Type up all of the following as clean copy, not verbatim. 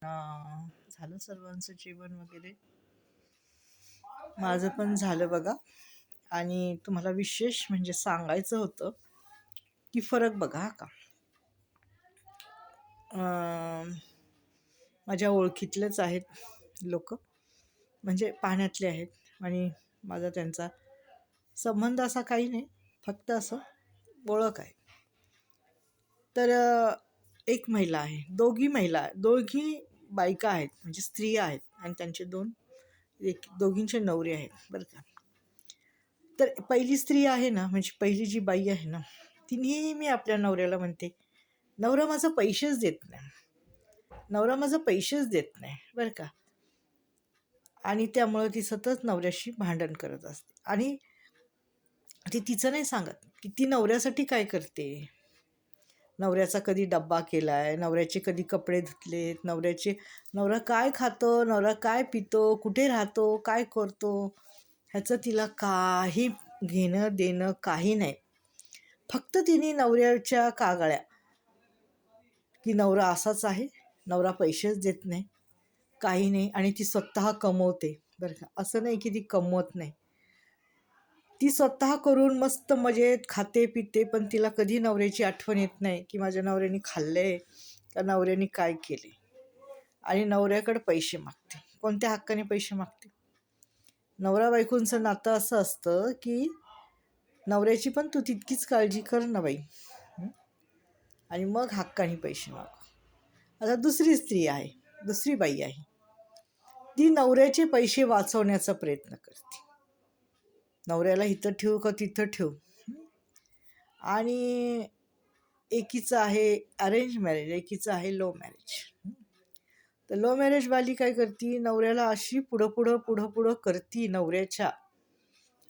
झालं सर्वांचं जेवण वगैरे. माझं पण झालं बघा. आणि तुम्हाला विशेष म्हणजे सांगायचं होतं की फरक बघा हा का. अं, माझ्या ओळखीतलेच आहेत लोक, म्हणजे पाण्यातले आहेत आणि माझा त्यांचा संबंध असा काही नाही, फक्त असं ओळख आहे. तर एक महिला आहे, दोघी बायका आहेत, म्हणजे स्त्रिया आहेत आणि त्यांचे दोघींचे नवरे आहेत बरं का. तर पहिली स्त्री आहे ना, म्हणजे पहिली जी बाई आहे ना, ती नेहमी आपल्या नवऱ्याला म्हणते, नवरा माझा पैसेच देत नाही, नवरा माझा पैसेच देत नाही बरं का. आणि त्यामुळं ती सतत नवऱ्याशी भांडण करत असते. आणि ती तिचं नाही सांगत की ती नवऱ्यासाठी काय करते. नवऱ्याचा कधी डब्बा केलाय, नवऱ्याचे कधी कपडे धुतलेत, नवरा काय खातो, नवरा काय पितो, कुठे राहतो, काय करतो, ह्याचं तिला काही घेणं देणं काही नाही. फक्त तिने नवऱ्याच्या कागाळ्या, की नवरा असाच आहे, नवरा पैसेच देत नाही, काही नाही. आणि ती स्वतः कमवते बरं का, असं नाही की ती कमवत नाही, ती स्वतः करून मस्त मजेत खाते पिते, पण तिला कधी नवऱ्याची आठवण येत नाही की माझ्या नवऱ्याने खाल्ले का नवऱ्याने काय केले. आणि नवऱ्याकडे पैसे मागते. कोणत्या हक्काने पैसे मागते. नवरा बायकोंचं नातं असं असतं की नवऱ्याची पण तू तितकीच काळजी कर ना बाई, आणि मग हक्काने पैसे माग. आता दुसरी बाई आहे, ती नवऱ्याचे पैसे वाचवण्याचा प्रयत्न करते. नवऱ्याला इथं ठेवू का तिथं ठेवू. आणि एकीचं आहे अरेंज मॅरेज, एकीचं आहे लव्ह मॅरेज. तर लव्ह मॅरेजवाली काय करते, नवऱ्याला अशी पुढं करती नवऱ्याच्या,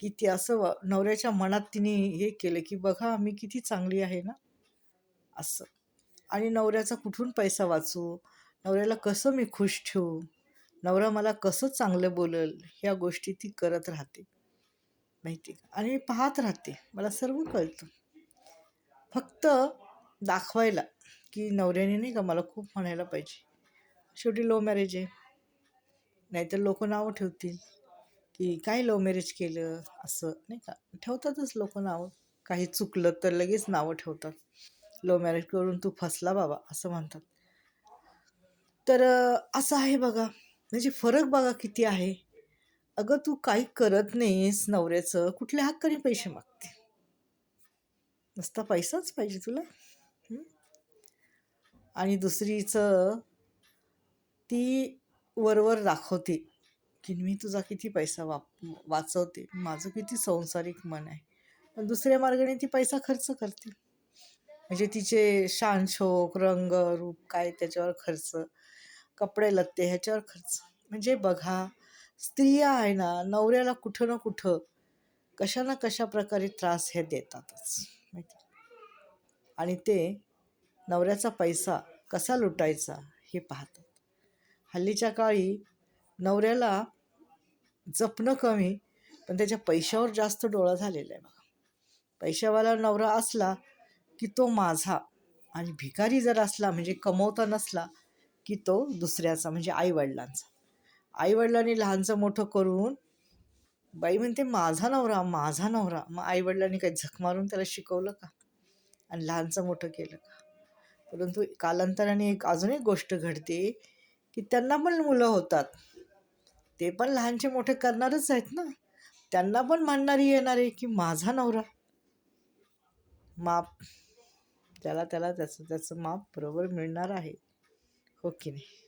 की ती असं नवऱ्याच्या मनात तिने हे केलं की बघा मी किती चांगली आहे ना असं. आणि नवऱ्याचा कुठून पैसा वाचू, नवऱ्याला कसं मी खुश ठेवू, नवरा मला कसं चांगलं बोलल, ह्या गोष्टी ती करत राहते माहिती का. आणि मी पाहत राहते, मला सर्व कळतं. फक्त दाखवायला की नवऱ्याने नाही का मला खूप म्हणायला पाहिजे. शेवटी लव्ह मॅरेज आहे, नाहीतर लोक नावं ठेवतील की काय लव्ह मॅरेज केलं असं नाही का. ठेवतातच लोक नावं, काही चुकलं तर लगेच नावं ठेवतात. लव्ह मॅरेज करून तू फसला बाबा असं म्हणतात. तर असं आहे बघा, म्हणजे फरक बघा किती आहे. अगं तू काही करत नाहीस, नवऱ्याचं कुठल्या हक्काने पैसे मागते. नुसता पैसाच पाहिजे तुला. आणि दुसरीचं ती वरवर दाखवते की मी तुझा किती पैसा वाचवते, माझं किती संसारिक मन आहे. पण दुसऱ्या मार्गाने ती पैसा खर्च करते, म्हणजे तिचे शान शौक रंग रूप काय त्याच्यावर खर्च, कपडे लत्ते ह्याच्यावर खर्च. म्हणजे बघा, स्त्रिया आहे ना नवऱ्याला कुठं ना कुठं कशा ना कशा प्रकारे त्रास हे देतातच माहिती. आणि ते नवऱ्याचा पैसा कसा लुटायचा हे पाहतात. हल्लीच्या काळी नवऱ्याला जपणं कमी, पण त्याच्या पैशावर जास्त डोळा झालेला आहे बघा. पैशावाला नवरा असला की तो माझा, आणि भिकारी जर असला म्हणजे कमवता नसला की तो दुसऱ्याचा, म्हणजे आईवडिलांचा. आईवडिलांनी लहानचं मोठं करून बाई म्हणते माझा नवरा माझा नवरा. मग आईवडिलांनी काही झक मारून त्याला शिकवलं का आणि लहानचं मोठं केलं का. परंतु कालांतराने अजून एक गोष्ट घडते की त्यांना पण मुलं होतात, ते पण लहानचे मोठे करणारच आहेत ना. त्यांना पण म्हणणारी येणार आहे की माझा नवरा. माप त्याला त्याचं माप बरोबर मिळणार आहे, हो की नाही.